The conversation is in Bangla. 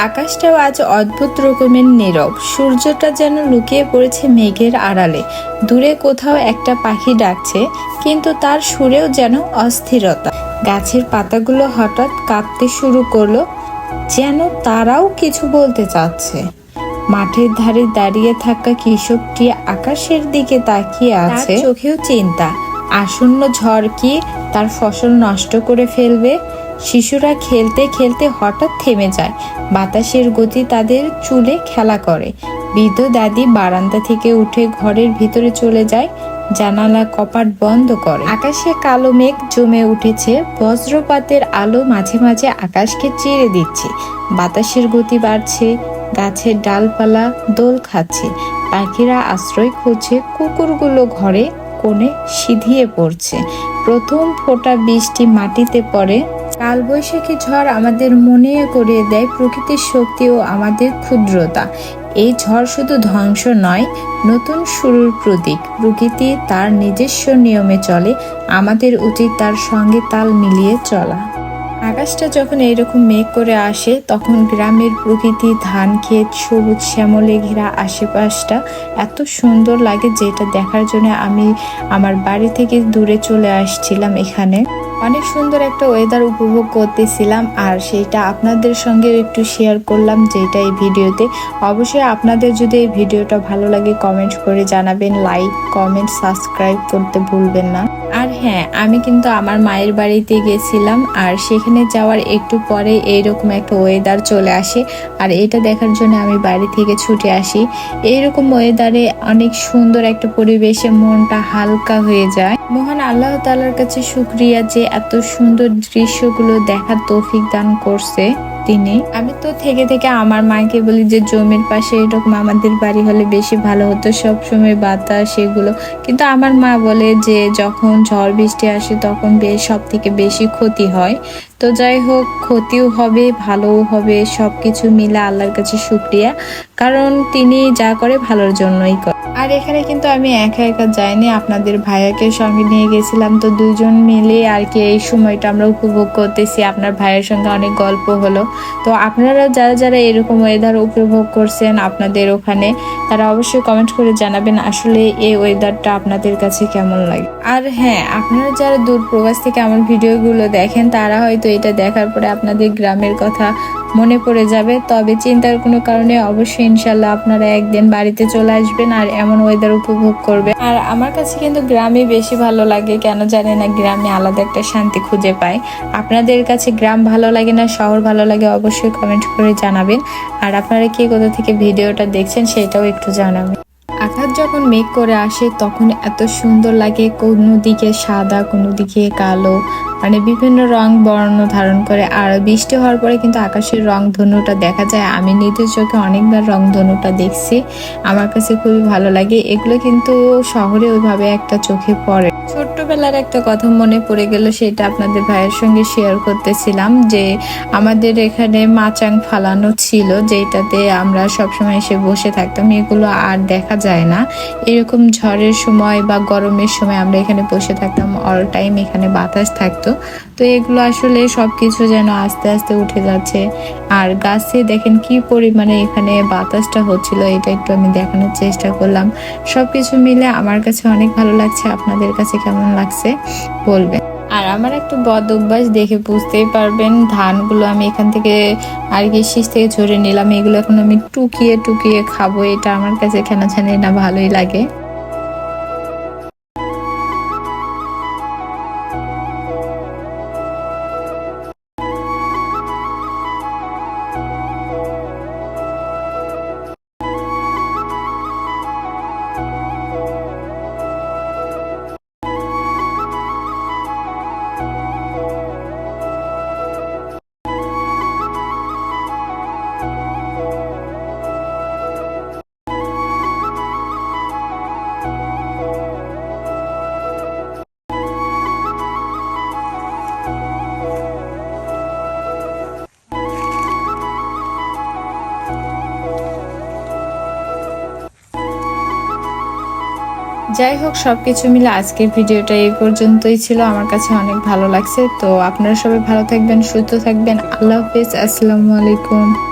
আকাশটাও আজ অদ্ভুত রকমের নীরব। সূর্যটা যেন লুকিয়ে পড়েছে মেঘের আড়ালে। দূরে কোথাও একটা পাখি ডাকছে, কিন্তু তার সুরেও যেন অস্থিরতা। গাছের পাতাগুলো হঠাৎ কাঁপতে শুরু করলো, যেন তারাও কিছু বলতে চাচ্ছে। মাঠের ধারে দাঁড়িয়ে থাকা কৃষকটি আকাশের দিকে তাকিয়ে আছে, চোখেও চিন্তা। আসন্ন ঝড় কি তার ফসল নষ্ট করে ফেলবে? শিশুরা খেলতে খেলতে হঠাৎ থেমে যায়। বাতাসের গতি তাদের চুলে খেলা করে। বৃদ্ধ দাদি বারান্দা থেকে উঠে ঘরের ভিতরে চলে যায়, জানালা কপাট বন্ধ করে। আকাশে কালো মেঘ জমে উঠেছে, বজ্রপাতের আলো মাঝে মাঝে আকাশকে চিরে দিচ্ছে। বাতাসের গতি বাড়ছে, গাছের ডালপালা দোল খাচ্ছে, পাখিরা আশ্রয় খুঁজছে, কুকুরগুলো ঘরে কোণে সিধিয়ে পড়ছে। প্রথম ফোঁটা বৃষ্টি মাটিতে পড়ে। কালবৈশাখী ঝড় আমাদের মনে করিয়ে দেয় প্রকৃতির শক্তি ও আমাদের ক্ষুদ্রতা। এই ঝড় শুধু ধ্বংস নয়, নতুন শুরুর প্রতীক। প্রকৃতি তার নিজস্ব নিয়মে চলে, আমাদের উচিত তার সঙ্গে তাল মিলিয়ে চলা। আকাশটা যখন এইরকম মেঘ করে আসে, তখন গ্রামের প্রকৃতি, ধান ক্ষেত, সবুজ শ্যামলে ঘেরা আশেপাশটা এত সুন্দর লাগে, যেটা দেখার জন্য আমি আমার বাড়ি থেকে দূরে চলে আসছিলাম। এখানে অনেক সুন্দর একটা ওয়েদার উপভোগ করতেছিলাম, আর সেইটা আপনাদের সঙ্গে একটু শেয়ার করলাম, যেটা এই ভিডিওতে। অবশ্যই আপনাদের যদি এই ভিডিওটা ভালো লাগে কমেন্ট করে জানাবেন, লাইক কমেন্ট সাবস্ক্রাইব করতে ভুলবেন না। আর হ্যাঁ, আমি কিন্তু আমার মায়ের বাড়িতে গেছিলাম, আর সেখানে যাওয়ার একটু পরে এইরকম একটা ওয়েদার চলে আসে, আর এটা দেখার জন্য আমি বাড়ি থেকে ছুটে আসি। এইরকম ওয়েদারে অনেক সুন্দর একটা পরিবেশে মনটা হালকা হয়ে যায়। মহান আল্লাহ তাআলার কাছে শুকরিয়া যে এত সুন্দর দৃশ্যগুলো দেখার তৌফিক দান করছে তিনি। আমি তো থেকে থেকে আমার মাকে বলি যে জমির পাশে এরকম আমাদের বাড়ি হলে বেশি ভালো হতো, সবসময় বাতাস এগুলো। কিন্তু আমার মা বলে যে যখন ঝড় বৃষ্টি আসে তখন সব থেকে বেশি ক্ষতি হয়। তো যাই হোক, ক্ষতিও হবে ভালোও হবে, সবকিছু মিলে আল্লাহর কাছে শুকরিয়া, কারণ তিনি যা করে ভালোর জন্যই করে। আর এখানে কিন্তু আমি একা একা যাইনি, আপনাদের ভাইয়াকে সঙ্গে নিয়ে গেছিলাম। তো দুইজন মিলে আর কি এই সময়টা আমরা উপভোগ করতেছি। আপনার ভাইয়ের সঙ্গে অনেক গল্প হলো। তো আপনারা যারা যারা এরকম ওয়েদার উপভোগ করছেন আপনাদের ওখানে, তারা অবশ্যই কমেন্ট করে জানাবেন আসলে এই ওয়েদারটা আপনাদের কাছে কেমন লাগে। আর হ্যাঁ, আপনারা যারা দূর প্রবাস থেকে আমার ভিডিওগুলো দেখেন, তারা হয়তো এটা দেখার পরে আপনাদের গ্রামের কথা মনে পড়ে যাবে। তবে চিন্তার কোনো কারণে অবশ্যই ইনশাল্লাহ আপনারা একদিন বাড়িতে চলে আসবেন আর এমন ওয়েদার উপভোগ করবেন। আর আমার কাছে কিন্তু গ্রামে বেশি ভালো লাগে, কেন জানি না, গ্রামে আলাদা একটা শান্তি খুঁজে পাই। আপনাদের কাছে গ্রাম ভালো লাগে না শহর ভালো লাগে, অবশ্যই কমেন্ট করে জানাবেন। আর আপনারা কে কোথা থেকে ভিডিওটা দেখছেন সেটাও একটু জানাবেন। আকাশ যখন মেঘ করে আসে তখন এত সুন্দর লাগে, কোনো দিকে সাদা কোনো দিকে কালো, মানে বিভিন্ন রং বর্ণ ধারণ করে। আর বৃষ্টি হওয়ার পরে কিন্তু আকাশের রং ধনুটা দেখা যায়। আমি নিজের চোখে অনেকবার রং ধনুটা দেখছি, আমার কাছে খুবই ভালো লাগে। এগুলো কিন্তু শহরে ওইভাবে একটা চোখে পড়ে। ছোট্টবেলার একটা কথা মনে পড়ে গেল, সেটা আপনাদের ভাইয়ের সঙ্গে শেয়ার করতেছিলাম, যে আমাদের এখানে মাচাং ফালানো ছিল, যেটাতে আমরা সবসময় এসে বসে থাকতাম। এগুলো আর দেখা যায় না। এরকম ঝড়ের সময় বা গরমের সময় আমরা এখানে বসে থাকতাম, অল টাইম এখানে বাতাস থাকতো। তো এগুলো আসলে সবকিছু যেন আস্তে আস্তে উঠে যাচ্ছে। আর গাছে দেখেন কি পরিমাণে এখানে বাতাসটা হচ্ছিল, এটা একটু আমি দেখানোর চেষ্টা করলাম। সবকিছু মিলে আমার কাছে অনেক ভালো লাগছে। আপনাদের কাছে কেমন লাগছে বলবেন। আর আমার একটা বদ অভ্যাস দেখে বুঝতেই পারবেন, ধানগুলো আমি এখান থেকে আর কি শীষ থেকে ঝরে নিলাম, এগুলো এখন আমি টুকিয়ে টুকিয়ে খাবো। এটা আমার কাছে কেন জানি না ভালোই লাগে। যাই হোক, সবকিছু মিলে আজকের ভিডিওটা এই পর্যন্তই ছিল। আমার কাছে অনেক ভালো লাগছে। তো আপনারা সবাই ভালো থাকবেন, সুস্থ থাকবেন। আল্লাহ হাফেজ, আসসালামু আলাইকুম।